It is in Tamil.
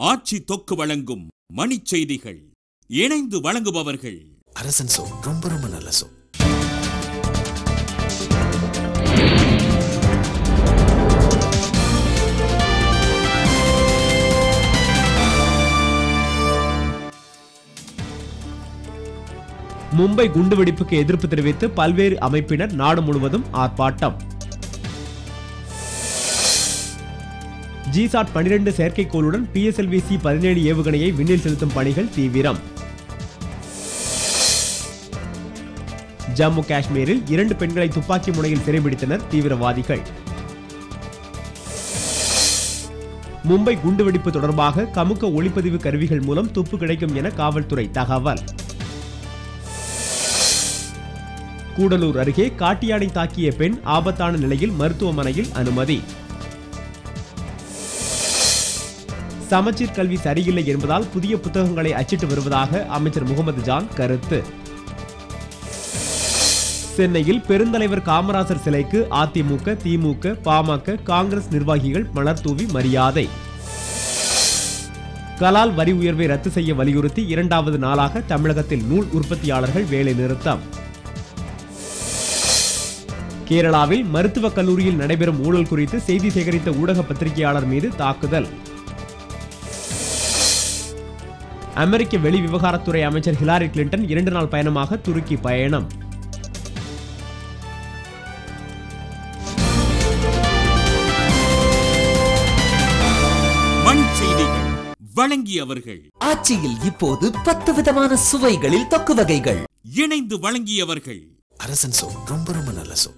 ஆட்சி தொக்கு வழங்கும் மணிச் செய்திகள். இணைந்து வழங்குபவர்கள் அரசன் சோ. ரொம்ப ரொம்ப நல்ல சோ. மும்பை குண்டுவெடிப்புக்கு எதிர்ப்பு தெரிவித்து பல்வேறு அமைப்பினர் நாடு முழுவதும் ஆர்ப்பாட்டம். ஜிசாட் 12 செயற்கைக்கோளுடன் PSLV C-17 ஏவுகணையை விண்ணில் செலுத்தும் பணிகள் தீவிரம். ஜம்மு காஷ்மீரில் 2 பெண்களை துப்பாக்கி முனையில் சிறைபிடித்தனர் தீவிரவாதிகள். மும்பை குண்டுவெடிப்பு தொடர்பாக கமுக ஒளிப்பதிவு கருவிகள் மூலம் துப்பு கிடைக்கும் என காவல்துறை தகவல். கூடலூர் அருகே காட்டு யானை தாக்கிய பெண் ஆபத்தான நிலையில் மருத்துவமனையில் அனுமதி. சமச்சீர் கல்வி சரியில்லை என்பதால் புதிய புத்தகங்களை அச்சிட்டு வருவதாக அமைச்சர் முகமது ஜான் கருத்து. சென்னையில் பெருந்தலைவர் காமராசர் சிலைக்கு அதிமுக, திமுக, பாமக, காங்கிரஸ் நிர்வாகிகள் மலர் தூவி மரியாதை. கலால் வரி உயர்வை ரத்து செய்ய வலியுறுத்தி 2வது நாளாக தமிழகத்தில் நூல் உற்பத்தியாளர்கள் வேலை நிறுத்தம். கேரளாவில் மருத்துவக் கல்லூரியில் நடைபெறும் ஊழல் குறித்து செய்தி சேகரித்த ஊடக பத்திரிகையாளர் மீது தாக்குதல். அமெரிக்க வெளி விவகாரத்துறை அமைச்சர் ஹிலாரி கிளின்டன் 2 நாள் பயணமாக துருக்கி பயணம். மணிச் செய்திகள் வழங்கியவர்கள். ஆட்சியில் இப்போது 10 விதமான சுவைகளில் தொக்கு வகைகள். இணைந்து வழங்கியவர்கள் அரசன் சோ. ரொம்ப ரொம்ப நல்ல சோ.